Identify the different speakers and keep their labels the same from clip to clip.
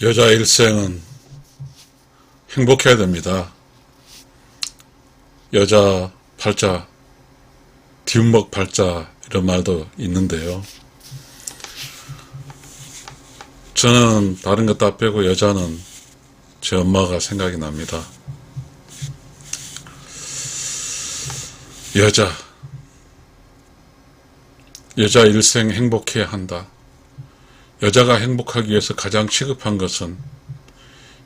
Speaker 1: 여자 일생은 행복해야 됩니다. 여자 팔자, 뒷목 팔자 이런 말도 있는데요. 저는 다른 것 다 빼고 여자는 제 엄마가 생각이 납니다. 여자 일생 행복해야 한다. 여자가 행복하기 위해서 가장 시급한 것은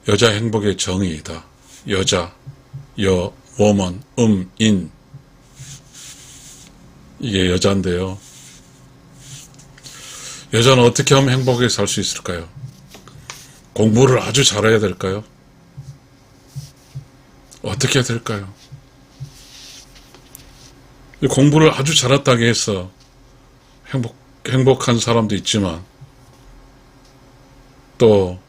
Speaker 1: 여자 행복의 정의이다. 여자, woman, in 이게 여자인데요. 여자는 어떻게 하면 행복하게 살 수 있을까요? 공부를 아주 잘해야 될까요? 어떻게 해야 될까요? 공부를 아주 잘했다고 해서 행복한 사람도 있지만 또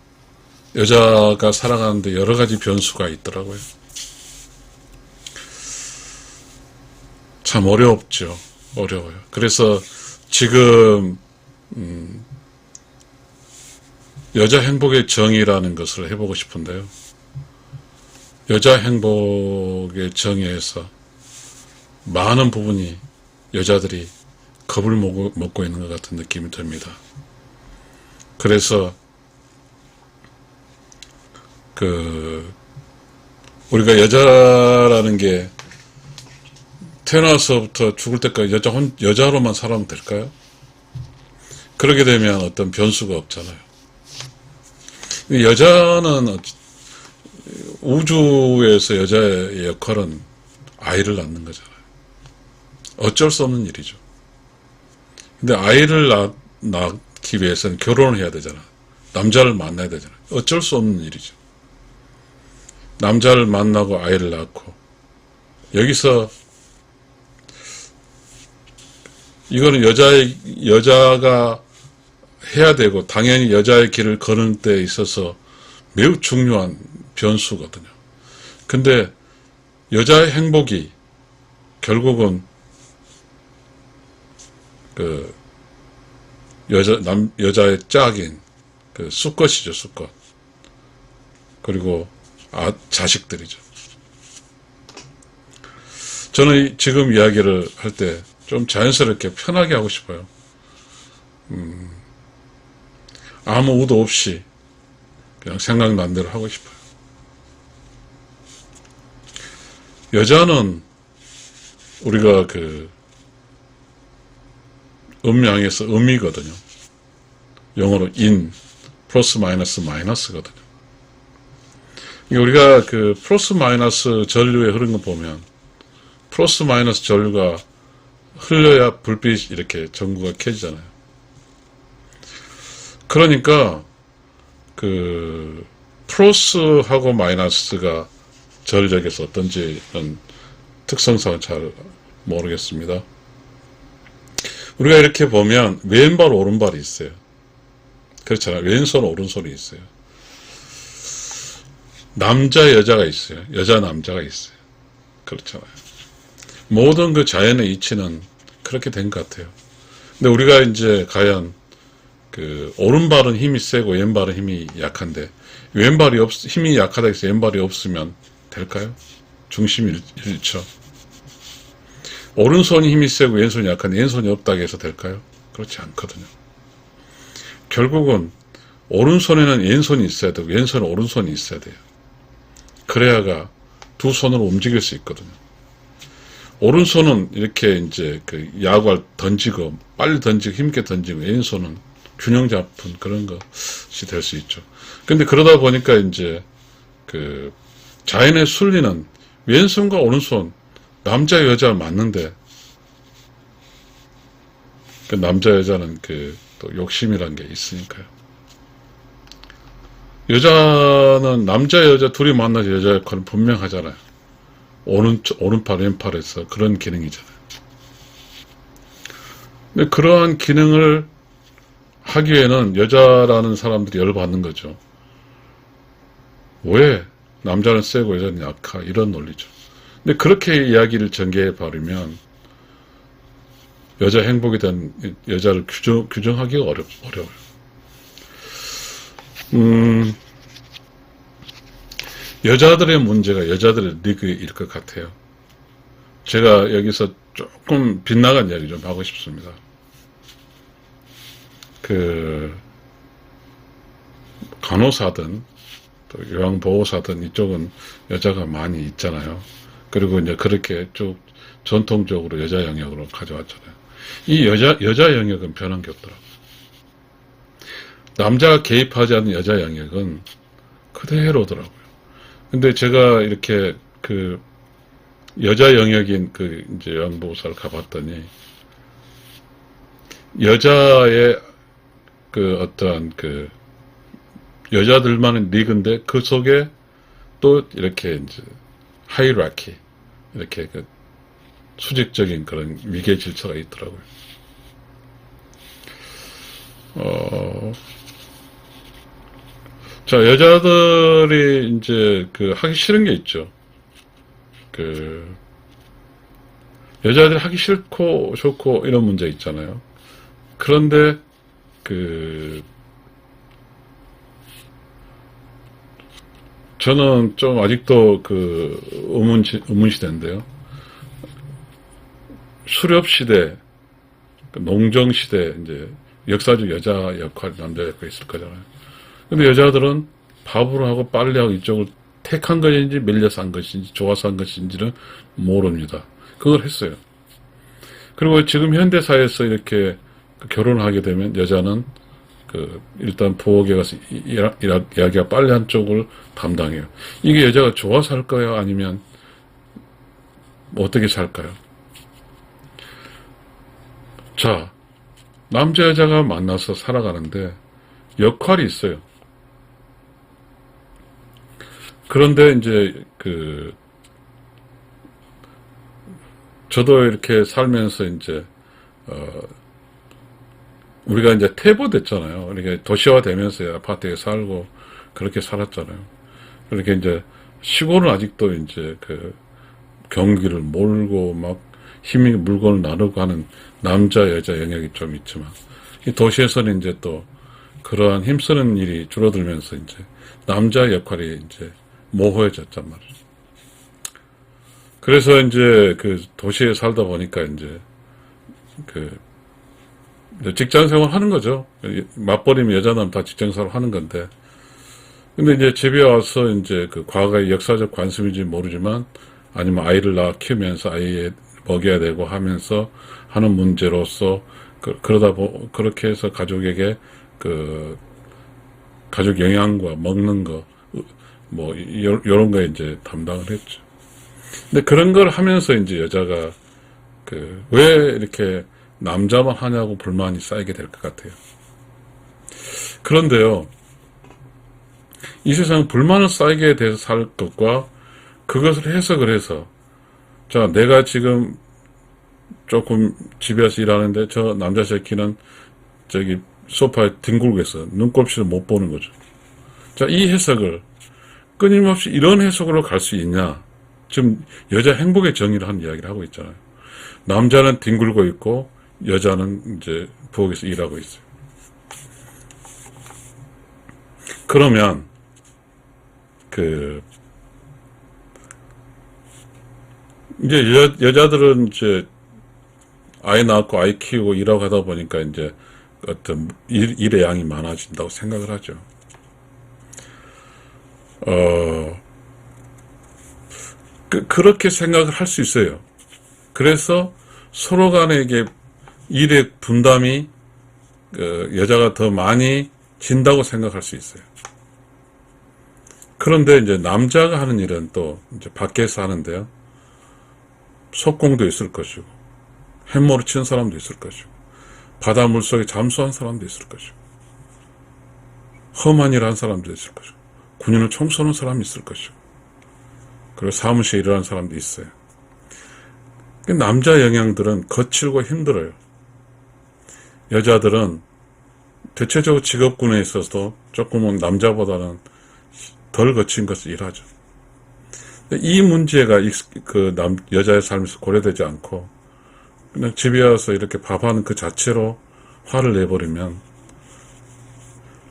Speaker 1: 여자가 살아가는데 여러 가지 변수가 있더라고요. 참 어려워요. 그래서 지금 여자 행복의 정의라는 것을 해보고 싶은데요. 여자 행복의 정의에서 많은 부분이 여자들이 겁을 먹고 있는 것 같은 느낌이 듭니다. 그래서 우리가 여자라는 게 태어나서부터 죽을 때까지 여자로만 살아면 될까요? 그러게 되면 어떤 변수가 없잖아요. 여자는 우주에서 여자의 역할은 아이를 낳는 거잖아요. 어쩔 수 없는 일이죠. 근데 아이를 낳기 위해서는 결혼을 해야 되잖아. 남자를 만나야 되잖아. 어쩔 수 없는 일이죠. 남자를 만나고 아이를 낳고 여기서 이거는 여자가 해야 되고 당연히 여자의 길을 거는 데 있어서 매우 중요한 변수거든요. 근데 여자의 행복이 결국은 여자의 짝인 수컷이죠, 수컷. 그리고 자식들이죠. 저는 지금 이야기를 할 때 좀 자연스럽게 편하게 하고 싶어요. 아무 의도 없이 그냥 생각난 대로 하고 싶어요. 여자는 우리가 음양에서 음이거든요. 영어로 in, 플러스 마이너스 마이너스거든요. 우리가 플러스 마이너스 전류의 흐르는 거 보면 플러스 마이너스 전류가 흘려야 불빛이 이렇게 전구가 켜지잖아요. 그러니까 플러스하고 마이너스가 전력에서 어떤지는 특성상은 잘 모르겠습니다. 우리가 이렇게 보면 왼발 오른발이 있어요. 그렇잖아요. 왼손 오른손이 있어요. 남자 여자가 있어요. 여자 남자가 있어요. 그렇잖아요. 모든 자연의 이치는 그렇게 된 것 같아요. 근데 우리가 이제 과연 오른발은 힘이 세고 왼발은 힘이 약한데 힘이 약하다 해서 왼발이 없으면 될까요? 중심이 잃죠. 오른손이 힘이 세고 왼손이 약한데 왼손이 없다고 해서 될까요? 그렇지 않거든요. 결국은 오른손에는 왼손이 있어야 되고 왼손에 오른손이 있어야 돼요. 그래야가 두 손으로 움직일 수 있거든요. 오른손은 이렇게 이제 야구를 던지고 빨리 던지고 힘있게 던지고 왼손은 균형 잡힌 그런 것이 될 수 있죠. 근데 그러다 보니까 이제 자연의 순리는 왼손과 오른손 남자 여자 맞는데 남자 여자는 또 욕심이란 게 있으니까요. 여자는 남자 여자 둘이 만나서 여자 역할은 분명하잖아요. 오른팔 왼팔에서 그런 기능이잖아요. 근데 그러한 기능을 하기에는 여자라는 사람들이 열받는 거죠. 왜 남자는 세고 여자는 약하 이런 논리죠. 근데 그렇게 이야기를 전개해 버리면 여자 행복에 대한 여자를 규정하기가 어려워요. 음, 여자들의 문제가 여자들의 리그일 것 같아요. 제가 여기서 조금 빗나간 이야기 좀 하고 싶습니다. 그, 간호사든, 또 요양보호사든 이쪽은 여자가 많이 있잖아요. 그리고 이제 그렇게 쭉 전통적으로 여자 영역으로 가져왔잖아요. 이 여자 영역은 변한 게 없더라고요. 남자가 개입하지 않는 여자 영역은 그대로더라고요. 근데 제가 이렇게 그 여자 영역인 그 이제 요양보호사를 가봤더니 여자의 그 어떠한 그 여자들만의 리그인데 그 속에 또 이렇게 이제 하이라키 이렇게 그 수직적인 그런 위계 질서가 있더라고요. 자, 여자들이 이제 그 하기 싫은 게 있죠. 그 여자들이 하기 싫고 좋고 이런 문제 있잖아요. 그런데 그 저는 좀 아직도 그 의문시대인데요. 수렵시대, 농정시대, 이제 역사적 여자 역할, 남자 역할이 있을 거잖아요. 근데 여자들은 밥으로 하고 빨래하고 이쪽을 택한 것인지 밀려서 한 것인지 좋아서 한 것인지는 모릅니다. 그걸 했어요. 그리고 지금 현대사회에서 이렇게 결혼을 하게 되면 여자는 그 일단 부엌에 가서 이야기가 빨래 한쪽을 담당해요. 이게 여자가 좋아서 할까요? 아니면 어떻게 살까요? 자, 남자 여자가 만나서 살아가는데 역할이 있어요. 그런데 이제 그 저도 이렇게 살면서 이제 우리가 이제 퇴보됐잖아요. 그러니까 도시화 되면서 아파트에 살고 그렇게 살았잖아요. 그렇게 이제 시골은 아직도 이제 그 경기를 몰고 막 힘이 물건을 나누고 하는 남자 여자 영역이 좀 있지만 이 도시에서는 이제 또 그러한 힘쓰는 일이 줄어들면서 이제 남자 역할이 이제 모호해졌단 말이에요. 그래서 이제 그 도시에 살다 보니까 이제 그 직장 생활 하는 거죠. 맞벌이면 여자는 다 직장 생활 하는 건데. 근데 이제 집에 와서 이제 그 과거의 역사적 관습인지 모르지만 아니면 아이를 낳아 키우면서 아이에 먹여야 되고 하면서 하는 문제로서 그렇게 해서 가족에게 그 가족 영양과 먹는 거 뭐 요런 거에 이제 담당을 했죠. 근데 그런 걸 하면서 이제 여자가 그 왜 이렇게 남자만 하냐고 불만이 쌓이게 될 것 같아요. 그런데요, 이 세상 불만을 쌓이게 돼서 살 것과 그것을 해석을 해서, 자, 내가 지금 조금 집에서 일하는데 저 남자 새끼는 저기 소파에 뒹굴고 있어. 눈곱시를 못 보는 거죠. 자, 이 해석을 끊임없이 이런 해석으로 갈 수 있냐. 지금 여자 행복의 정의를 한 이야기를 하고 있잖아요. 남자는 뒹굴고 있고 여자는 이제 부엌에서 일하고 있어요. 그러면 이제 여자들은 이제 아이 낳고 아이 키우고 일하고 하다 보니까 이제 어떤 일의 양이 많아진다고 생각을 하죠. 그렇게 생각을 할 수 있어요. 그래서 서로 간에 이게 일의 분담이 여자가 더 많이 진다고 생각할 수 있어요. 그런데 이제 남자가 하는 일은 또 이제 밖에서 하는데요. 속공도 있을 것이고, 햄머를 치는 사람도 있을 것이고, 바다 물속에 잠수한 사람도 있을 것이고, 험한 일 한 사람도 있을 것이고, 군인을 총 쏘는 사람이 있을 것이고, 그리고 사무실에 일하는 사람도 있어요. 남자 영향들은 거칠고 힘들어요. 여자들은 대체적으로 직업군에 있어서도 조금은 남자보다는 덜 거친 것을 일하죠. 이 문제가 여자의 삶에서 고려되지 않고 그냥 집에 와서 이렇게 밥하는 그 자체로 화를 내버리면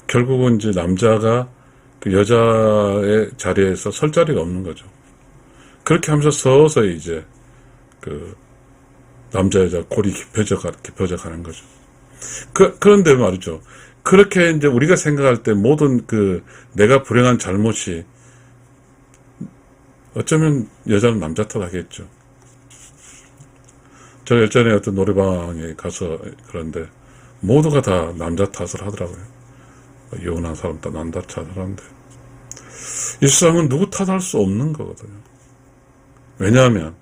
Speaker 1: 결국은 이제 남자가 그 여자의 자리에서 설 자리가 없는 거죠. 그렇게 하면서 서서히 이제 그 남자 여자 골이 깊어져 가는 거죠. 그런데 말이죠. 그렇게 이제 우리가 생각할 때 모든 그 내가 불행한 잘못이 어쩌면 여자는 남자 탓하겠죠. 저 예전에 어떤 노래방에 가서 그런데 모두가 다 남자 탓을 하더라고요. 이혼한 사람 다 남자 탓을 하는데 이 세상은 누구 탓할 수 없는 거거든요. 왜냐하면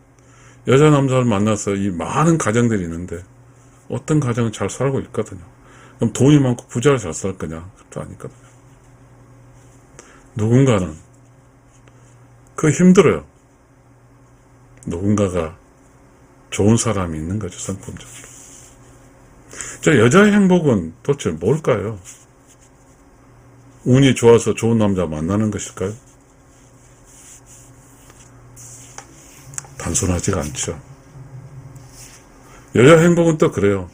Speaker 1: 여자 남자를 만나서 이 많은 가정들이 있는데 어떤 가정은 잘 살고 있거든요. 그럼 돈이 많고 부자를 잘 살 거냐? 그것도 아니거든요. 누군가는 그 힘들어요. 누군가가 좋은 사람이 있는 거죠, 성품적으로. 저 여자의 행복은 도대체 뭘까요? 운이 좋아서 좋은 남자 만나는 것일까요? 단순하지가 않죠. 여자 행복은 또 그래요.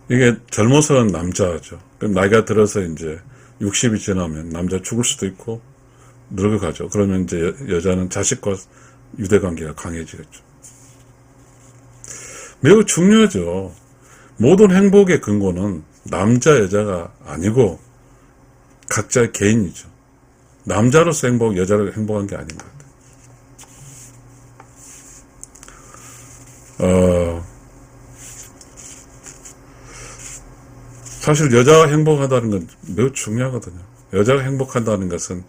Speaker 1: 이게 젊어서는 남자죠. 그럼 나이가 들어서 이제 60이 지나면 남자 죽을 수도 있고 늙어가죠. 그러면 이제 여자는 자식과 유대관계가 강해지겠죠. 매우 중요하죠. 모든 행복의 근거는 남자 여자가 아니고 각자의 개인이죠. 남자로서 행복, 여자로 행복한 게 아닌 것 같아요. 사실 여자가 행복하다는 건 매우 중요하거든요. 여자가 행복한다는 것은,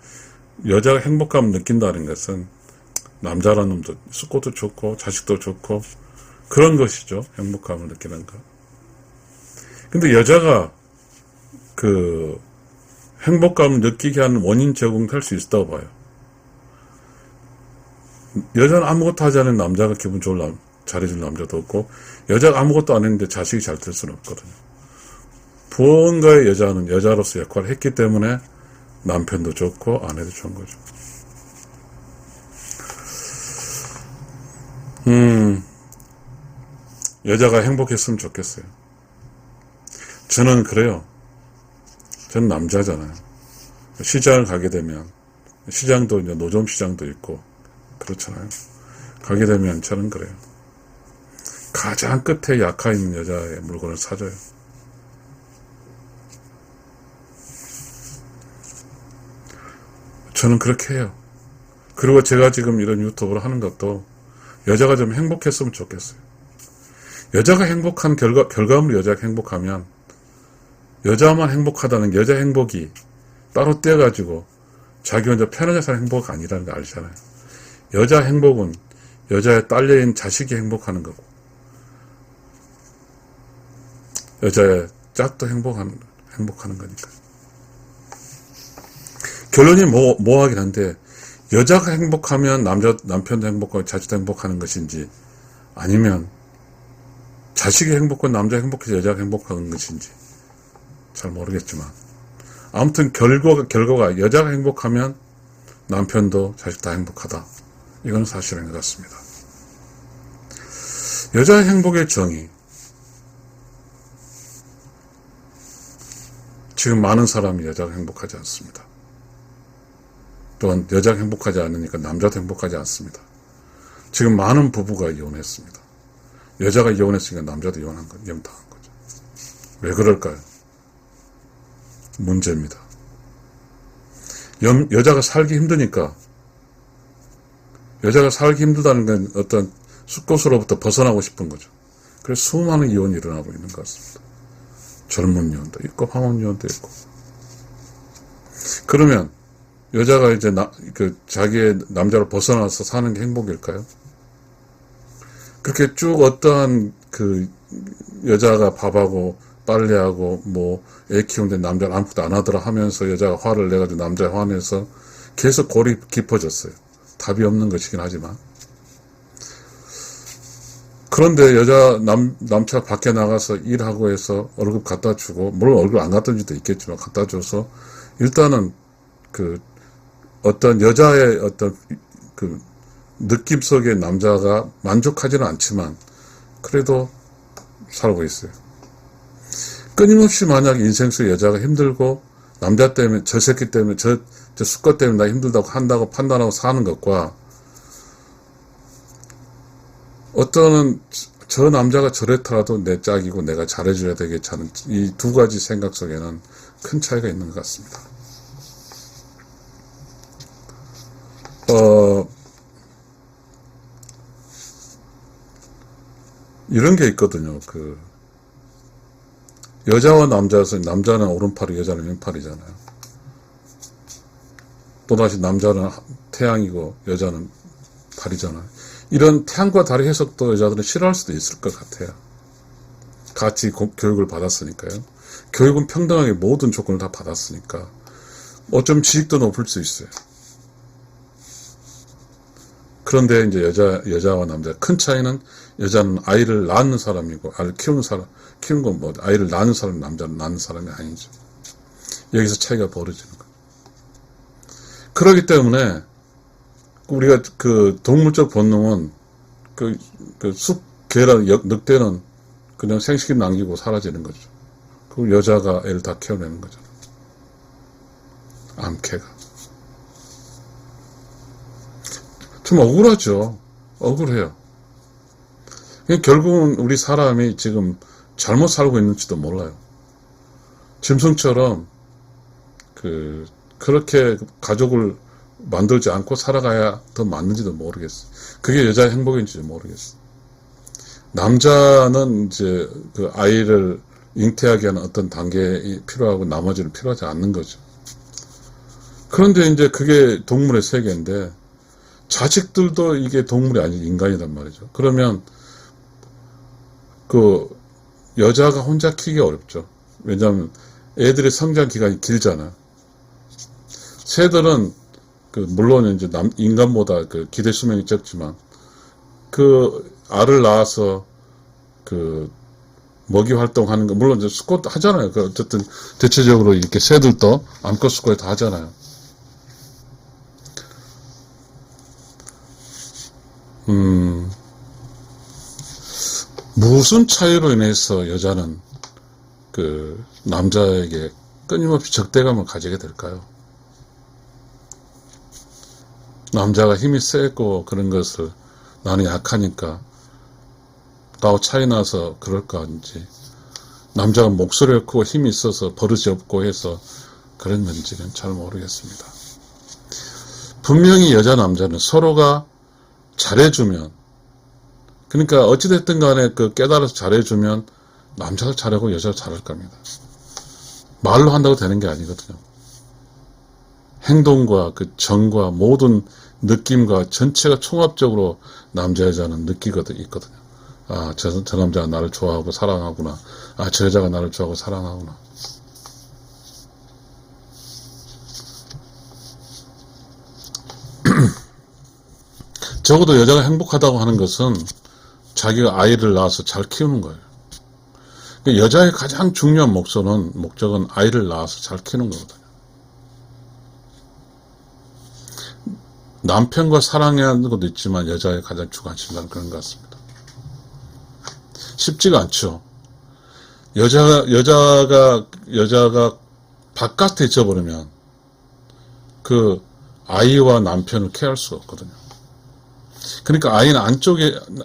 Speaker 1: 여자가 행복감을 느낀다는 것은 남자라는 놈도 숙고도 좋고 자식도 좋고 그런 것이죠. 행복감을 느끼는 것. 근데 여자가 그 행복감을 느끼게 하는 원인 제공할 수 있다고 봐요. 여자는 아무것도 하지 않은 남자가 기분 좋을 잘해줄 남자도 없고 여자가 아무것도 안 했는데 자식이 잘 될 수는 없거든요. 무언가의 여자는 여자로서 역할을 했기 때문에 남편도 좋고 아내도 좋은 거죠. 여자가 행복했으면 좋겠어요. 저는 그래요. 저는 남자잖아요. 시장을 가게 되면 시장도 이제 노점 시장도 있고 그렇잖아요. 가게 되면 저는 그래요. 가장 끝에 약하 있는 여자의 물건을 사줘요. 저는 그렇게 해요. 그리고 제가 지금 이런 유튜브를 하는 것도 여자가 좀 행복했으면 좋겠어요. 여자가 행복한 결과물이 여자가 행복하면 여자만 행복하다는 여자 행복이 따로 떼어가지고 자기 혼자 편하게 사는 행복이 아니라는 거 알잖아요. 여자 행복은 여자의 딸려인 자식이 행복하는 거고 여자의 짝도 행복하는 거니까. 결론이 모호하긴 한데 여자가 행복하면 남편도 행복하고 자식도 행복하는 것인지 아니면 자식이 행복하고 남자가 행복해서 여자가 행복한 것인지 잘 모르겠지만 아무튼 결과가 여자가 행복하면 남편도 자식 다 행복하다. 이건 사실인 것 같습니다. 여자의 행복의 정의. 지금 많은 사람이 여자가 행복하지 않습니다. 또한 여자가 행복하지 않으니까 남자도 행복하지 않습니다. 지금 많은 부부가 이혼했습니다. 여자가 이혼했으니까 남자도 이혼당한 거죠. 왜 그럴까요? 문제입니다. 여자가 살기 힘드니까 여자가 살기 힘들다는 건 어떤 숙고스로부터 벗어나고 싶은 거죠. 그래서 수많은 이혼이 일어나고 있는 것 같습니다. 젊은 이혼도 있고 황혼 이혼도 있고. 그러면 여자가 이제 자기의 남자로 벗어나서 사는 게 행복일까요? 그렇게 쭉 어떠한 여자가 밥하고 빨래하고 애 키우는데 남자는 아무것도 안 하더라 하면서 여자가 화를 내가지고 남자에 화내서 계속 골이 깊어졌어요. 답이 없는 것이긴 하지만. 그런데 남자가 밖에 나가서 일하고 해서 월급 갖다 주고, 물론 월급 안 갖다 준 지도 있겠지만 갖다 줘서 일단은 어떤 여자의 어떤 느낌 속의 남자가 만족하지는 않지만 그래도 살고 있어요. 끊임없이 만약 인생 속에 여자가 힘들고 남자 때문에 저 새끼 때문에 저 수컷 때문에 나 힘들다고 한다고 판단하고 사는 것과 어떠는 저 남자가 저랬더라도 내 짝이고 내가 잘해줘야 되겠지 하는 이 두 가지 생각 속에는 큰 차이가 있는 것 같습니다. 이런 게 있거든요. 여자와 남자에서 남자는 오른팔이 여자는 왼팔이잖아요. 또다시 남자는 태양이고 여자는 달이잖아요. 이런 태양과 달의 해석도 여자들은 싫어할 수도 있을 것 같아요. 같이 교육을 받았으니까요. 교육은 평등하게 모든 조건을 다 받았으니까 어쩜 지식도 높을 수 있어요. 그런데 이제 여자와 남자 큰 차이는 여자는 아이를 낳는 사람이고 아이를 키우는 건 뭐 아이를 낳는 사람 남자는 낳는 사람이 아니죠. 여기서 차이가 벌어지는 거예요. 그렇기 때문에 우리가 동물적 본능은 개랑 늑대는 그냥 생식기 남기고 사라지는 거죠. 그리고 여자가 애를 다 키워내는 거죠. 암캐가. 좀 억울하죠. 억울해요. 결국은 우리 사람이 지금 잘못 살고 있는지도 몰라요. 짐승처럼 그렇게 가족을 만들지 않고 살아가야 더 맞는지도 모르겠어. 그게 여자의 행복인지도 모르겠어. 남자는 이제 아이를 잉태하게 하는 어떤 단계가 필요하고 나머지는 필요하지 않는 거죠. 그런데 이제 그게 동물의 세계인데 자식들도 이게 동물이 아니고 인간이란 말이죠. 그러면 여자가 혼자 키기가 어렵죠. 왜냐하면 애들의 성장 기간이 길잖아요. 새들은 물론 이제 인간보다 기대 수명이 적지만 알을 낳아서 먹이 활동하는 거 물론 이제 수컷 하잖아요. 어쨌든 대체적으로 이렇게 새들도 암컷 수컷 다 하잖아요. 무슨 차이로 인해서 여자는 남자에게 끊임없이 적대감을 가지게 될까요? 남자가 힘이 세고 그런 것을 나는 약하니까 나하고 차이 나서 그럴까인지 남자가 목소리가 크고 힘이 있어서 버릇이 없고 해서 그런 건지는 잘 모르겠습니다. 분명히 여자 남자는 서로가 잘해주면 그러니까 어찌됐든 간에 깨달아서 잘해주면 남자가 잘하고 여자가 잘할 겁니다. 말로 한다고 되는 게 아니거든요. 행동과 정과 모든 느낌과 전체가 총합적으로 남자 여자는 있거든요. 아, 저 남자가 나를 좋아하고 사랑하구나. 아, 저 여자가 나를 좋아하고 사랑하구나. 적어도 여자가 행복하다고 하는 것은 자기가 아이를 낳아서 잘 키우는 거예요. 여자의 가장 중요한 목적은 아이를 낳아서 잘 키우는 거거든요. 남편과 사랑해야 하는 것도 있지만 여자의 가장 주관심사는 그런 것 같습니다. 쉽지가 않죠. 여자가 바깥에 있어버리면 아이와 남편을 케어할 수가 없거든요. 그러니까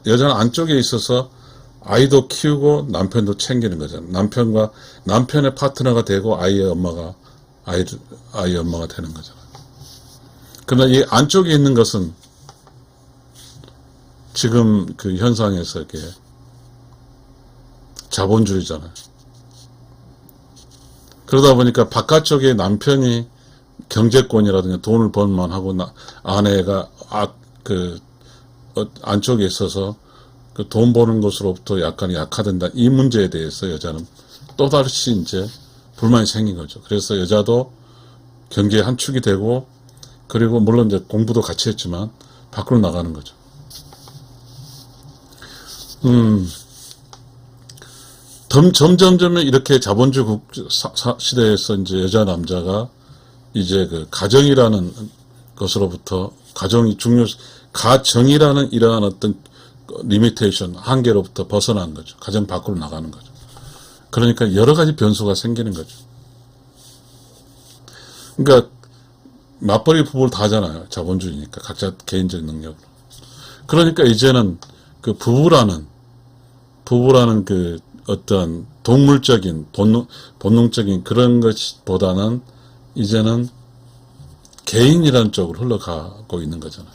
Speaker 1: 여자는 안쪽에 있어서 아이도 키우고 남편도 챙기는 거잖아요. 남편의 파트너가 되고 아이의 엄마가 되는 거잖아요. 그러나 이 안쪽에 있는 것은 지금 현상에서 이렇게 자본주의잖아요. 그러다 보니까 바깥쪽에 남편이 경제권이라든가 돈을 벌만 하고 아내가 안쪽에 있어서 돈 버는 것으로부터 약간 약화된다. 이 문제에 대해서 여자는 또다시 이제 불만이 생긴 거죠. 그래서 여자도 경제의 한 축이 되고 그리고 물론 이제 공부도 같이 했지만 밖으로 나가는 거죠. 점점 이렇게 자본주의 시대에서 이제 여자 남자가 이제 가정이라는 것으로부터 가정이라는 이러한 어떤 리미테이션 한계로부터 벗어나는 거죠. 가정 밖으로 나가는 거죠. 그러니까 여러 가지 변수가 생기는 거죠. 그러니까 맞벌이 부부를 다 하잖아요. 자본주의니까 각자 개인적인 능력으로. 그러니까 이제는 그 부부라는 그 어떤 동물적인 본능적인 그런 것보다는 이제는 개인이라는 쪽으로 흘러가고 있는 거잖아요.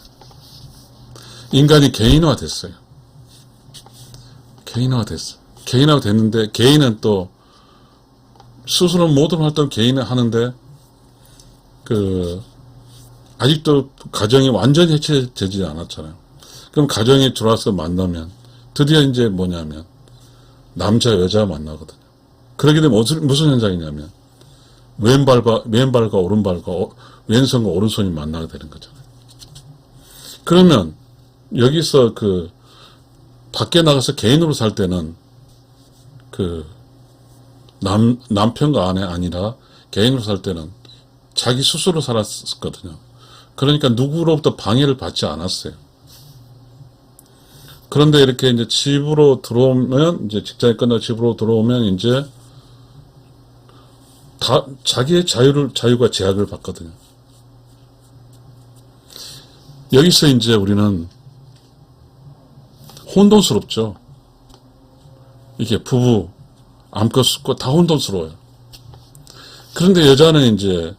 Speaker 1: 인간이 개인화됐어요. 개인화가 됐는데 개인은 또 스스로 모든 활동을 개인이 하는데 아직도 가정이 완전히 해체되지 않았잖아요. 그럼 가정에 들어와서 만나면 드디어 이제 뭐냐면 남자 여자 만나거든요. 그러게 되면 무슨 현상이냐면 왼발과 오른발과 왼손과 오른손이 만나게 되는 거잖아요. 그러면 여기서 밖에 나가서 개인으로 살 때는 남편과 아내 아니라 개인으로 살 때는 자기 스스로 살았거든요. 그러니까 누구로부터 방해를 받지 않았어요. 그런데 이렇게 이제 집으로 들어오면, 이제 직장이 끝나고 집으로 들어오면 이제 다 자기의 자유가 제약을 받거든요. 여기서 이제 우리는 혼돈스럽죠. 이게 부부, 암컷, 수컷 다 혼돈스러워요. 그런데 여자는 이제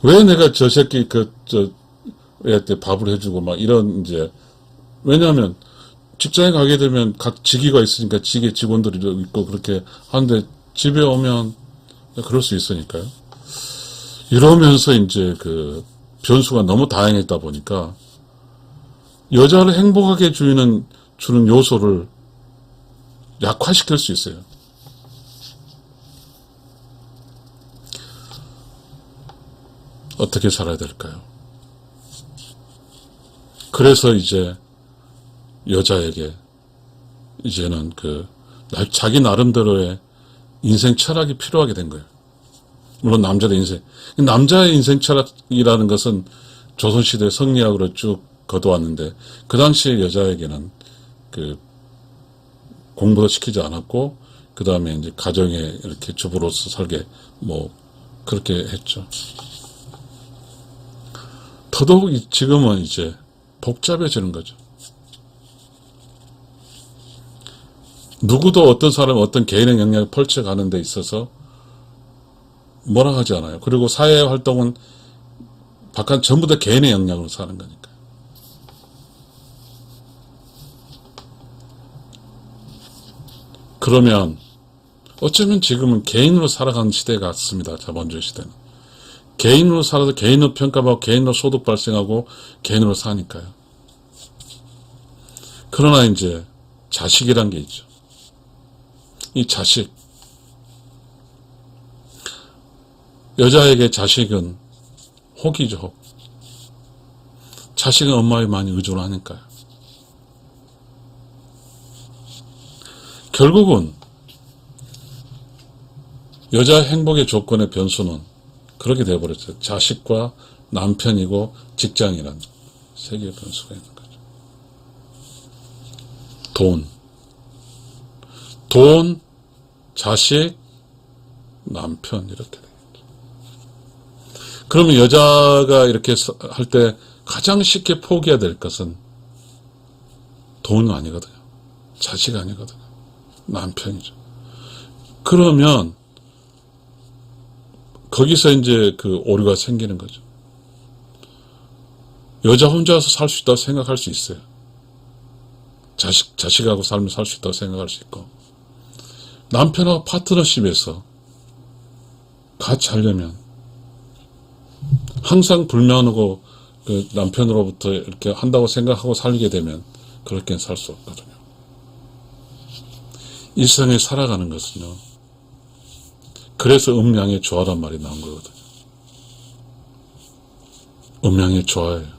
Speaker 1: 왜 내가 저 새끼 애한테 밥을 해주고 막 이런 이제 왜냐하면 직장에 가게 되면 각 직위가 있으니까 직의 직원들이 있고 그렇게 하는데 집에 오면 그럴 수 있으니까요. 이러면서 이제 변수가 너무 다양했다 보니까 여자를 행복하게 주는 요소를 약화시킬 수 있어요. 어떻게 살아야 될까요? 그래서 이제 여자에게 이제는 자기 나름대로의 인생 철학이 필요하게 된 거예요. 물론 남자의 인생 철학이라는 것은 조선시대 성리학으로 쭉 거둬왔는데 그 당시에 여자에게는 공부도 시키지 않았고 그 다음에 이제 가정에 이렇게 주부로서 살게 그렇게 했죠. 더더욱 지금은 이제 복잡해지는 거죠. 누구도 어떤 사람이 어떤 개인의 영향을 펼쳐가는 데 있어서 뭐라 하지 않아요. 그리고 사회 활동은 바깥 전부 다 개인의 영향으로 사는 거니까. 그러면 어쩌면 지금은 개인으로 살아가는 시대 같습니다. 자본주의 시대는. 개인으로 살아서 개인으로 평가받고 개인으로 소득 발생하고 개인으로 사니까요. 그러나 이제 자식이란 게 있죠. 이 자식. 여자에게 자식은 혹이죠, 혹. 자식은 엄마에 많이 의존을 하니까요. 결국은 여자 행복의 조건의 변수는 그렇게 되어버렸어요. 자식과 남편이고 직장이란 세 개의 변수가 있는 거죠. 돈, 자식, 남편 이렇게 되겠죠. 그러면 여자가 이렇게 할 때 가장 쉽게 포기해야 될 것은 돈은 아니거든요. 자식 아니거든요. 남편이죠. 그러면 거기서 이제 오류가 생기는 거죠. 여자 혼자서 살 수 있다고 생각할 수 있어요. 자식하고 살면 살 수 있다고 생각할 수 있고, 남편하고 파트너십에서 같이 하려면 항상 불만하고 남편으로부터 이렇게 한다고 생각하고 살게 되면 그렇게는 살 수 없거든요. 일생에 살아가는 것은요. 그래서 음양의 조화란 말이 나온 거거든요. 음양의 조화예요.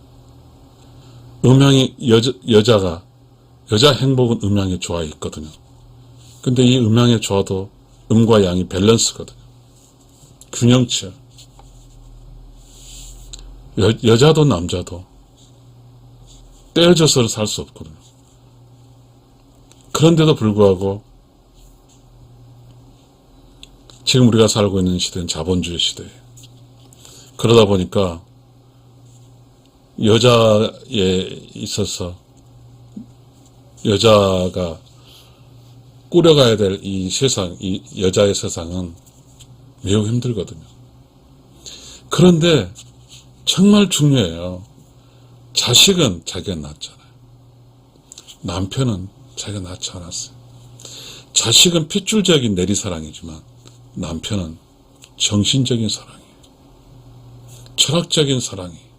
Speaker 1: 여자 행복은 음양의 조화에 있거든요. 근데 이 음양의 조화도 음과 양이 밸런스거든요. 균형치야. 여자도 남자도 떼어져서 살 수 없거든요. 그런데도 불구하고 지금 우리가 살고 있는 시대는 자본주의 시대예요. 그러다 보니까 여자에 있어서 여자가 꾸려가야 될 이 세상, 이 여자의 세상은 매우 힘들거든요. 그런데 정말 중요해요. 자식은 자기가 낳았잖아요. 남편은 자기가 낳지 않았어요. 자식은 핏줄적인 내리사랑이지만 남편은 정신적인 사랑이에요. 철학적인 사랑이에요.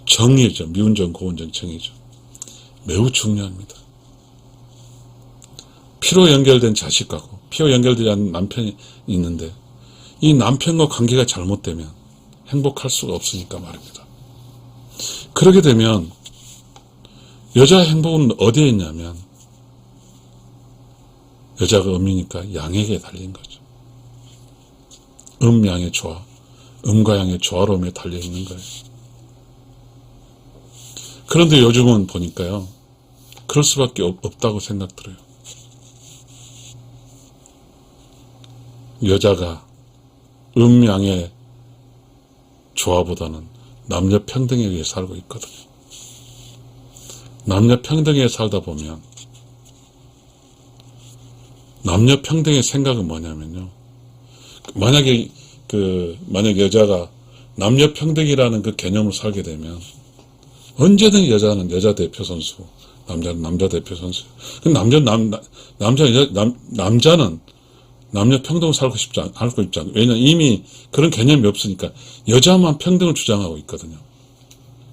Speaker 1: 정의죠. 미운정, 고운정, 정의죠. 매우 중요합니다. 피로 연결된 자식하고 피로 연결되지 않은 남편이 있는데 이 남편과 관계가 잘못되면 행복할 수가 없으니까 말입니다. 그러게 되면 여자의 행복은 어디에 있냐면 여자가 음이니까 양에게 달린 거죠. 음양의 조화, 음과 양의 조화로움에 달려있는 거예요. 그런데 요즘은 보니까요, 그럴 수밖에 없다고 생각 들어요. 여자가 음양의 조화보다는 남녀 평등에 의해 살고 있거든요. 남녀 평등에 살다 보면 남녀 평등의 생각은 뭐냐면요. 만약에 만약 여자가 남녀 평등이라는 그 개념을 살게 되면 언제든 여자는 여자 대표 선수, 남자는 남자 대표 선수. 남자는 남녀 평등을 살고 있지 않고. 왜냐면 이미 그런 개념이 없으니까 여자만 평등을 주장하고 있거든요.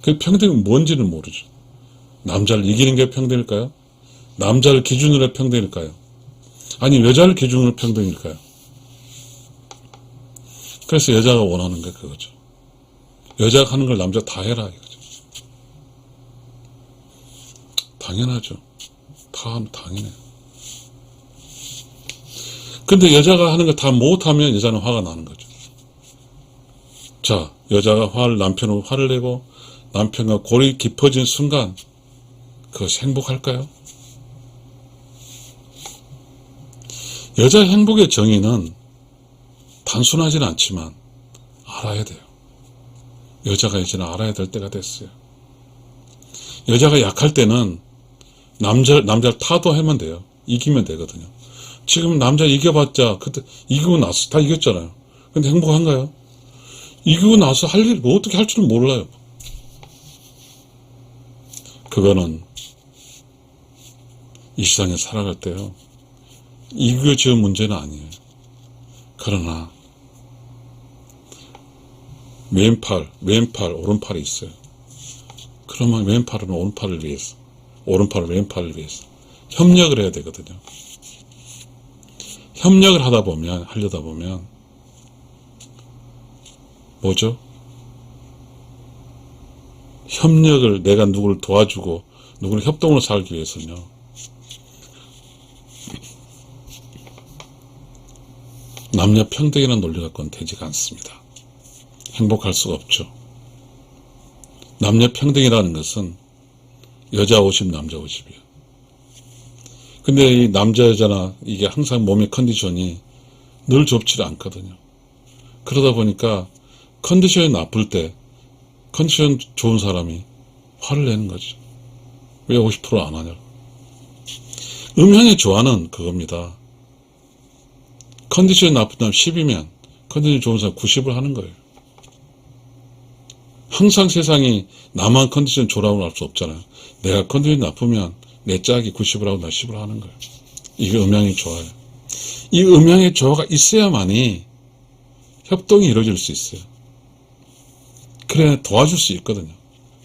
Speaker 1: 그 평등이 뭔지는 모르죠. 남자를 이기는 게 평등일까요? 남자를 기준으로 평등일까요? 아니 여자를 기준으로 평등일까요? 그래서 여자가 원하는 게 그거죠. 여자가 하는 걸 남자 다 해라 이거죠. 당연하죠. 다 하면 당연해요. 근데 여자가 하는 거 다 못하면 여자는 화가 나는 거죠. 자, 여자가 남편으로 화를 내고 남편과 골이 깊어진 순간 그것이 행복할까요? 여자의 행복의 정의는 단순하지는 않지만 알아야 돼요. 여자가 이제는 알아야 될 때가 됐어요. 여자가 약할 때는 남자를 타도하면 돼요. 이기면 되거든요. 지금 남자 이겨봤자 그때 이기고 나서 다 이겼잖아요. 근데 행복한가요? 이기고 나서 할 일 어떻게 할 줄은 몰라요. 그거는 이 세상에 살아갈 때요. 이겨지는 문제는 아니에요. 그러나 왼팔, 오른팔이 있어요. 그러면 왼팔은 오른팔을 위해서, 오른팔은 왼팔을 위해서 협력을 해야 되거든요. 협력을 하려다 보면 뭐죠? 협력을 내가 누구를 도와주고 누구를 협동으로 살기 위해서는요. 남녀 평등이라는 논리 갖고는 되지가 않습니다. 행복할 수가 없죠. 남녀 평등이라는 것은 여자 50, 남자 50이에요. 근데 이 남자, 여자나 이게 항상 몸의 컨디션이 늘 좋지 않거든요. 그러다 보니까 컨디션이 나쁠 때 컨디션 좋은 사람이 화를 내는 거죠. 왜 50% 안 하냐고. 음향의 조화는 그겁니다. 컨디션이 나쁜 사람 10이면 컨디션이 좋은 사람 90을 하는 거예요. 항상 세상이 나만 컨디션 좋으라고 할 수 없잖아요. 내가 컨디션이 나쁘면 내 짝이 90을 하고 나 10을 하는 거예요. 이게 음향의 조화예요. 이 음향의 조화가 있어야만이 협동이 이루어질 수 있어요. 그래 도와줄 수 있거든요.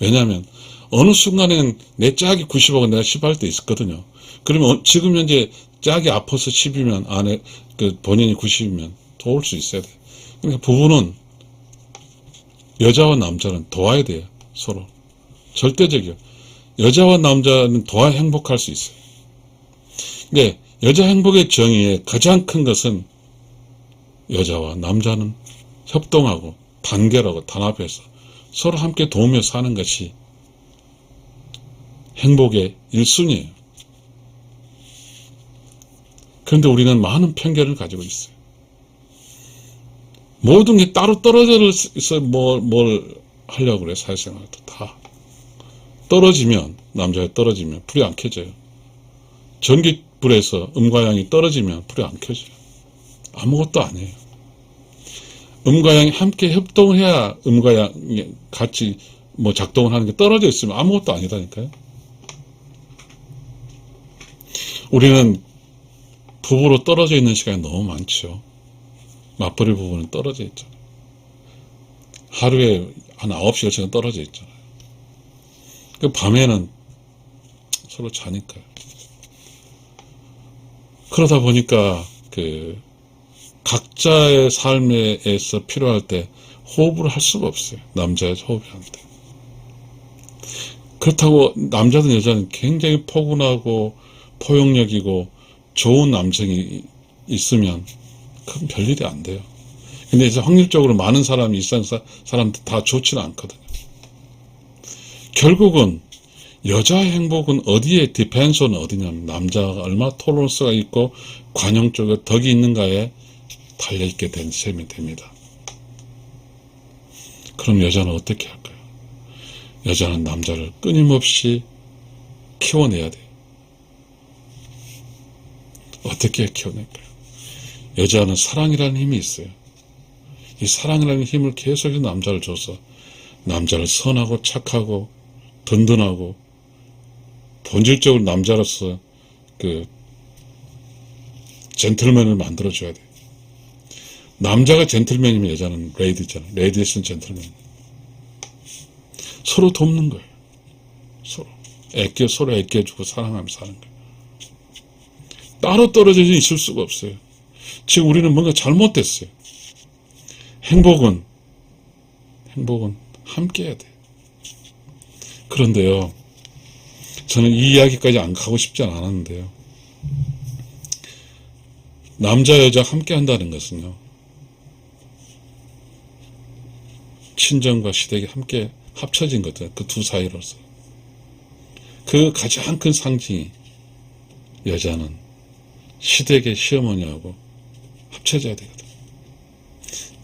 Speaker 1: 왜냐하면 어느 순간에는 내 짝이 90하고 내가 10 할 때 있었거든요. 그러면 지금 현재 짝이 아파서 10이면 안에 본인이 90이면 도울 수 있어야 돼요. 그러니까 부부는 여자와 남자는 도와야 돼요. 서로. 절대적이요. 여자와 남자는 도와 행복할 수 있어요. 근데 여자 행복의 정의의 가장 큰 것은 여자와 남자는 협동하고 단결하고 단합해서 서로 함께 도우며 사는 것이 행복의 1순위예요. 그런데 우리는 많은 편견을 가지고 있어요. 모든 게 따로 떨어져서 뭘 하려고 그래. 사회생활도 다 떨어지면, 남자가 떨어지면 불이 안 켜져요. 전기불에서 음과 양이 떨어지면 불이 안 켜져요. 아무것도 아니에요. 음과 양이 함께 협동을 해야 음과 양이 같이 작동을 하는 게, 떨어져 있으면 아무것도 아니다니까요. 우리는 부부로 떨어져 있는 시간이 너무 많죠. 맞벌이 부부는 떨어져 있잖아요. 하루에 한 9시간 떨어져 있잖아요. 그 밤에는 서로 자니까요. 그러다 보니까 각자의 삶에서 필요할 때 호흡을 할 수가 없어요. 남자의 호흡이 할 때. 그렇다고 남자든 여자든 굉장히 포근하고 포용력이고 좋은 남성이 있으면 그건 별일이 안 돼요. 근데 이제 확률적으로 많은 사람이 일상 사람들 다 좋지는 않거든요. 결국은 여자의 행복은 어디에 디펜션은 어디냐면, 남자가 얼마나 톨러런스가 있고 관용 쪽에 덕이 있는가에 달려있게 된 셈이 됩니다. 그럼 여자는 어떻게 할까요? 여자는 남자를 끊임없이 키워내야 돼요. 어떻게 키워낼까요? 여자는 사랑이라는 힘이 있어요. 이 사랑이라는 힘을 계속해서 남자를 줘서 남자를 선하고 착하고 든든하고 본질적으로 남자로서 젠틀맨을 만들어줘야 돼요. 남자가 젠틀맨이면 여자는 레이디잖아요. 레이디스는 젠틀맨. 서로 돕는 거예요. 서로 애껴주고 사랑하면서 사는 거예요. 따로 떨어져 있을 수가 없어요. 지금 우리는 뭔가 잘못됐어요. 행복은 함께 해야 돼요. 그런데요, 저는 이 이야기까지 안 가고 싶지 않았는데요, 남자 여자 함께 한다는 것은요, 친정과 시댁이 함께 합쳐진 거죠. 그 두 사이로서. 그 가장 큰 상징이, 여자는 시댁의 시어머니하고 합쳐져야 되거든.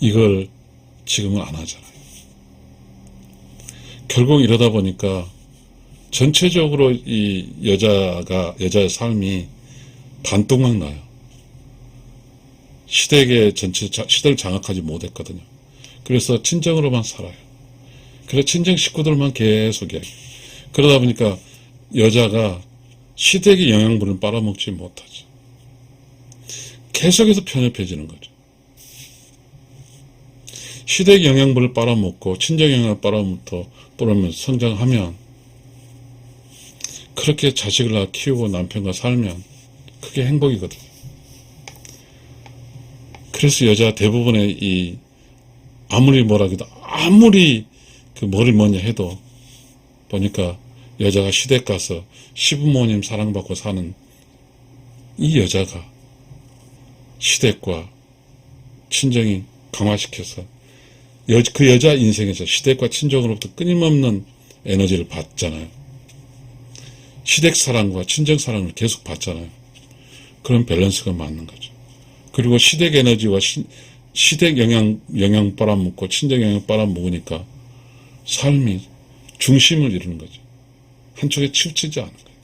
Speaker 1: 이걸 지금은 안 하잖아요. 결국 이러다 보니까 전체적으로 이 여자의 삶이 반토막 나요. 시댁의 시대를 장악하지 못했거든요. 그래서 친정으로만 살아요. 그래서 친정 식구들만 계속 이야기해요. 그러다 보니까 여자가 시댁의 영양분을 빨아먹지 못하죠. 계속해서 편협해지는 거죠. 시댁 영양분을 빨아먹고 친정 영양을 빨아먹으면서 성장하면, 그렇게 자식을 키우고 남편과 살면 그게 행복이거든요. 그래서 여자 대부분의 아무리 뭐라 해도, 아무리 머리 뭐냐 해도 보니까 여자가 시댁 가서 시부모님 사랑받고 사는 이 여자가 시댁과 친정이 강화시켜서 그 여자 인생에서 시댁과 친정으로부터 끊임없는 에너지를 받잖아요. 시댁 사랑과 친정 사랑을 계속 받잖아요. 그런 밸런스가 맞는 거죠. 그리고 시댁 에너지와 시댁 영양 빨아먹고 친정 영양 빨아먹으니까 삶이 중심을 이루는 거죠. 한쪽에 치우치지 않은 거예요.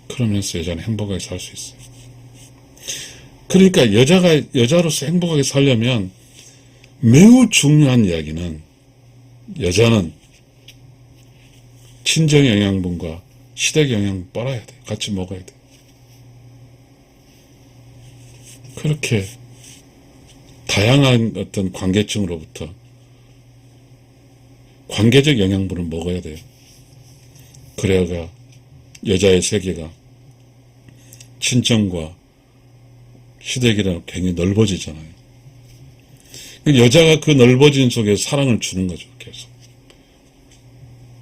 Speaker 1: 그러면서 여자는 행복하게 살 수 있어요. 그러니까 여자로서 행복하게 살려면 매우 중요한 이야기는, 여자는 친정 영양분과 시댁 영양분 빨아야 돼요. 같이 먹어야 돼요. 그렇게 다양한 어떤 관계층으로부터 관계적 영양분을 먹어야 돼요. 그래야 여자의 세계가 친정과 시댁이랑 굉장히 넓어지잖아요. 여자가 그 넓어진 속에 사랑을 주는 거죠. 계속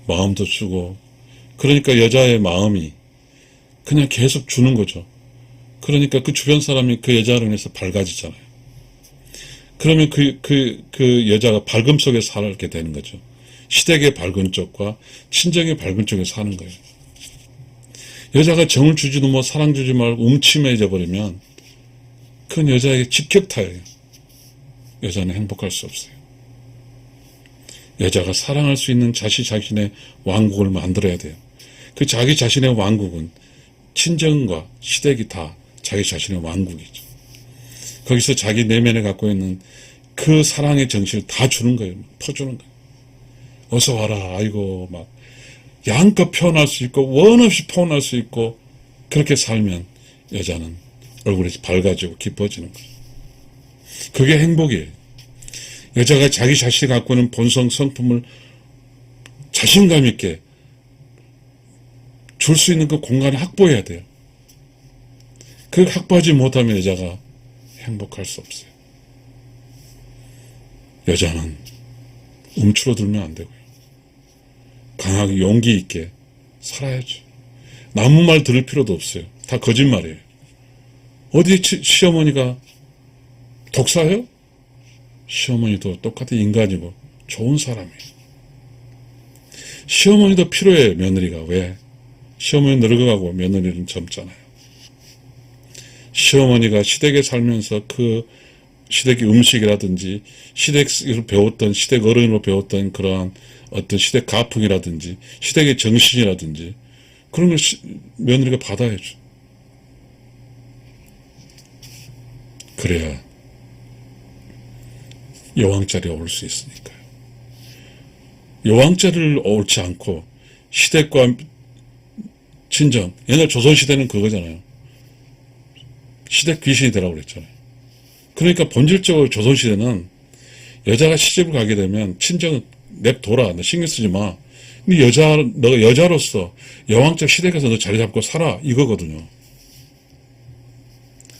Speaker 1: 마음도 주고, 그러니까 여자의 마음이 그냥 계속 주는 거죠. 그러니까 그 주변 사람이 그 여자로 인해서 밝아지잖아요. 그러면 그 여자가 밝음 속에 살게 되는 거죠. 시댁의 밝은 쪽과 친정의 밝은 쪽에 사는 거예요. 여자가 정을 주지도 뭐 사랑 주지 말고 음침해져 버리면 그건 여자에게 직격타예요. 여자는 행복할 수 없어요. 여자가 사랑할 수 있는 자신의 왕국을 만들어야 돼요. 그 자기 자신의 왕국은 친정과 시댁이 다 자기 자신의 왕국이죠. 거기서 자기 내면에 갖고 있는 그 사랑의 정신을 다 주는 거예요. 퍼주는 거예요. 어서 와라. 아이고 막 양껏 표현할 수 있고 원 없이 표현할 수 있고 그렇게 살면 여자는 얼굴이 밝아지고 기뻐지는 거예요. 그게 행복이에요. 여자가 자기 자신이 갖고 있는 본성 성품을 자신감 있게 줄 수 있는 그 공간을 확보해야 돼요. 그 확보하지 못하면 여자가 행복할 수 없어요. 여자는 움츠러들면 안 되고요. 강하게 용기 있게 살아야죠. 남의 말 들을 필요도 없어요. 다 거짓말이에요. 어디 시어머니가 독사예요? 시어머니도 똑같은 인간이고 좋은 사람이에요. 시어머니도 필요해, 며느리가. 왜? 시어머니 늙어가고 며느리는 젊잖아요. 시어머니가 시댁에 살면서 그 시댁의 음식이라든지 시댁으로 배웠던, 시댁 어른으로 배웠던 그러한 어떤 시댁 가풍이라든지 시댁의 정신이라든지 그런 걸 며느리가 받아야죠. 그래야 여왕자리가 올 수 있으니까요. 여왕자리를 옳지 않고 시댁과 친정, 옛날 조선시대는 그거잖아요. 시댁 귀신이 되라고 그랬잖아요. 그러니까 본질적으로 조선시대는 여자가 시집을 가게 되면 친정은 냅둬라. 너 신경 쓰지 마. 근데 너가 여자로서 여왕적 시댁에서 너 자리 잡고 살아. 이거거든요.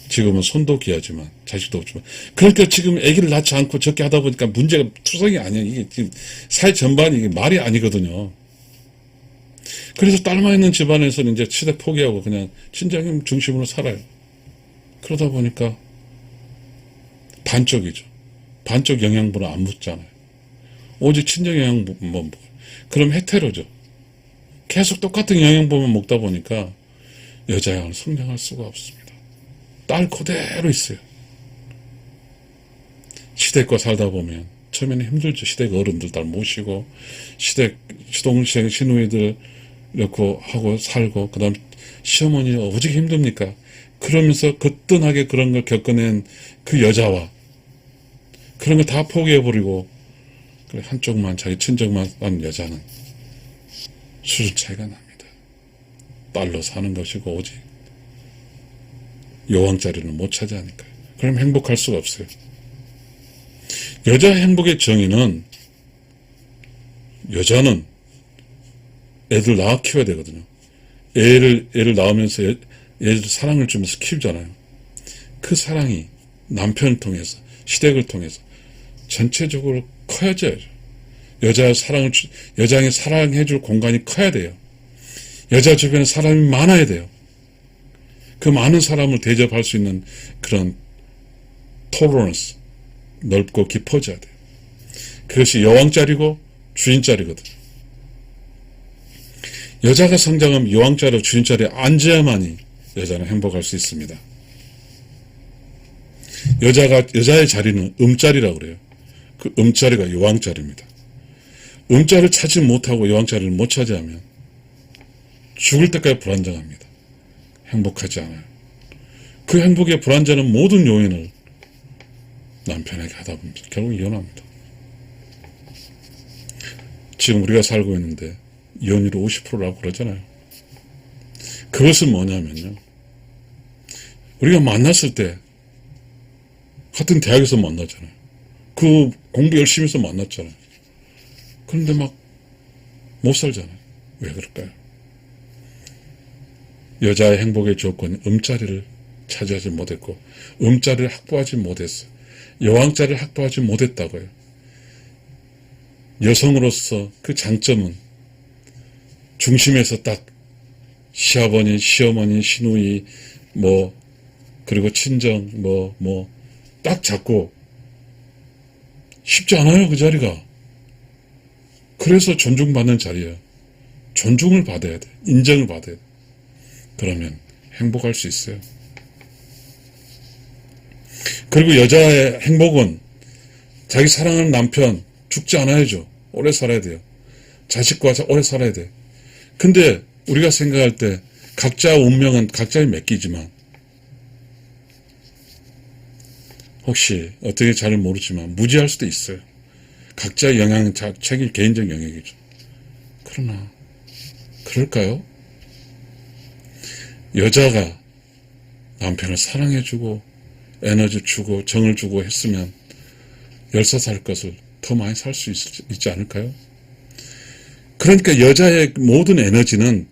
Speaker 1: 지금은 손도 귀하지만 자식도 없지만 그러니까 지금 아기를 낳지 않고 적게 하다 보니까 문제가 투성이 아니에요. 이게 지금 사회 전반이 이게 말이 아니거든요. 그래서 딸만 있는 집안에서는 이제 시댁 포기하고 그냥 친정 중심으로 살아요. 그러다 보니까 반쪽이죠. 반쪽 영양분은 안 묻잖아요. 오직 친정 영양분만 먹어요. 그럼 헤테로죠. 계속 똑같은 영양분만 먹다 보니까 여자양을 성장할 수가 없습니다. 딸 그대로 있어요. 시댁과 살다 보면 처음에는 힘들죠. 시댁 어른들 딸 모시고 시댁 시동생 시누이들 이렇게 하고 살고 그다음 시어머니 오직 힘듭니까? 그러면서 거뜬하게 그런 걸 겪어낸 그 여자와 그런 걸 다 포기해버리고 한쪽만 자기 친정만 한 여자는 수준 차이가 납니다. 딸로 사는 것이고 오직 여왕자리는 못 차지하니까요. 그럼 행복할 수가 없어요. 여자 행복의 정의는 여자는 애들 낳아 키워야 되거든요. 애를 낳으면서 애들 사랑을 주면서 키우잖아요. 그 사랑이 남편을 통해서 시댁을 통해서 전체적으로 커져야죠. 여자의 사랑해줄 공간이 커야 돼요. 여자 주변에 사람이 많아야 돼요. 그 많은 사람을 대접할 수 있는 그런 토러런스 넓고 깊어져야 돼요. 그것이 여왕자리고 주인자리거든요. 여자가 성장하면 여왕자리와 주인자리에 앉아야만이 여자는 행복할 수 있습니다. 여자의 자리는 음자리라고 그래요. 그 음자리가 여왕자리입니다. 음자리를 찾지 못하고 여왕자리를 못 차지하면 죽을 때까지 불안정합니다. 행복하지 않아요. 그 행복의 불안정한 모든 요인을 남편에게 하다 보면 결국 이혼합니다. 지금 우리가 살고 있는데 이혼율이 50%라고 그러잖아요. 그것은 뭐냐면요. 우리가 만났을 때 같은 대학에서 만났잖아요. 그 공부 열심히 해서 만났잖아요. 그런데 막 못 살잖아요. 왜 그럴까요? 여자의 행복의 조건이 음자리를 차지하지 못했고 음자리를 확보하지 못했어요. 여왕자리를 확보하지 못했다고요. 여성으로서 그 장점은 중심에서 딱 시아버니, 시어머니, 시누이, 그리고 친정, 딱 잡고 쉽지 않아요, 그 자리가. 그래서 존중받는 자리야. 존중을 받아야 돼. 인정을 받아야 돼. 그러면 행복할 수 있어요. 그리고 여자의 행복은 자기 사랑하는 남편 죽지 않아야죠. 오래 살아야 돼요. 자식과 오래 살아야 돼. 근데 우리가 생각할 때 각자 운명은 각자에 맡기지만 혹시 어떻게 잘 모르지만 무지할 수도 있어요. 각자의 영향은 책임 개인적 영역이죠. 그러나 그럴까요? 여자가 남편을 사랑해주고 에너지 주고 정을 주고 했으면 10살 살 것을 더 많이 살 수 있지 않을까요? 그러니까 여자의 모든 에너지는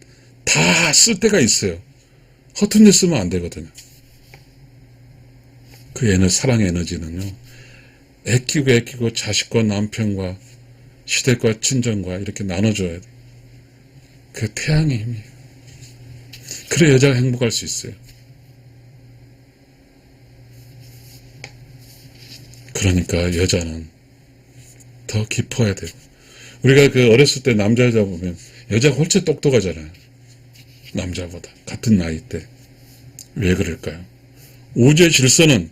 Speaker 1: 다 쓸 때가 있어요. 허튼 데 쓰면 안 되거든요. 그 에너지, 사랑의 에너지는요. 애끼고 자식과 남편과 시댁과 친정과 이렇게 나눠줘야 돼. 그 태양의 힘이에요. 그래 여자가 행복할 수 있어요. 그러니까 여자는 더 깊어야 돼요. 우리가 그 어렸을 때 남자 여자 보면 여자가 훨씬 똑똑하잖아요. 남자보다 같은 나이 때. 왜 그럴까요? 우주의 질서는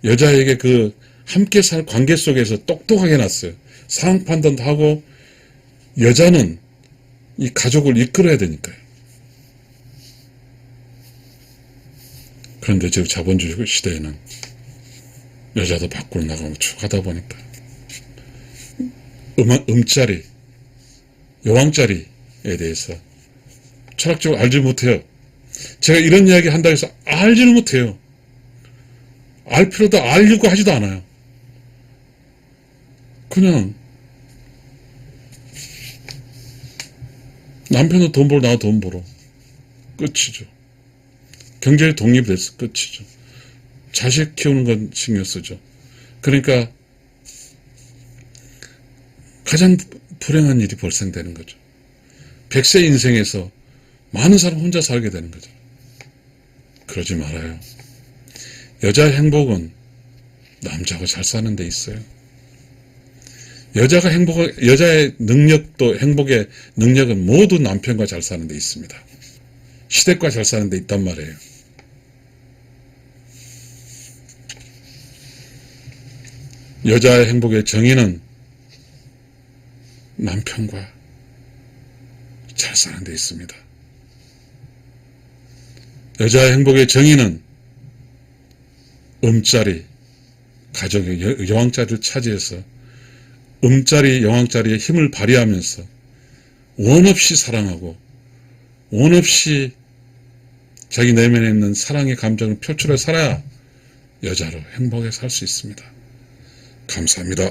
Speaker 1: 여자에게 그 함께 살 관계 속에서 똑똑하게 놨어요. 상황 판단도 하고 여자는 이 가족을 이끌어야 되니까요. 그런데 지금 자본주의 시대에는 여자도 밖으로 나가고 쭉 하다 보니까 음자리, 여왕자리에 대해서 철학적으로 알지 못해요. 제가 이런 이야기 한다고 해서 알지는 못해요. 알 필요도 알려고 하지도 않아요. 그냥 남편은 돈 벌어 나도 돈 벌어. 끝이죠. 경제에 독립돼서 끝이죠. 자식 키우는 건 신경 쓰죠. 그러니까 가장 불행한 일이 발생되는 거죠. 100세 인생에서 많은 사람 혼자 살게 되는 거죠. 그러지 말아요. 여자의 행복은 남자가 잘 사는 데 있어요. 여자의 능력도 행복의 능력은 모두 남편과 잘 사는 데 있습니다. 시댁과 잘 사는 데 있단 말이에요. 여자의 행복의 정의는 남편과 잘 사는 데 있습니다. 여자의 행복의 정의는 음자리, 가족의 여왕자리를 차지해서 음자리, 여왕자리의 힘을 발휘하면서 원없이 사랑하고 원없이 자기 내면에 있는 사랑의 감정을 표출해 살아야 여자로 행복하게 살 수 있습니다. 감사합니다.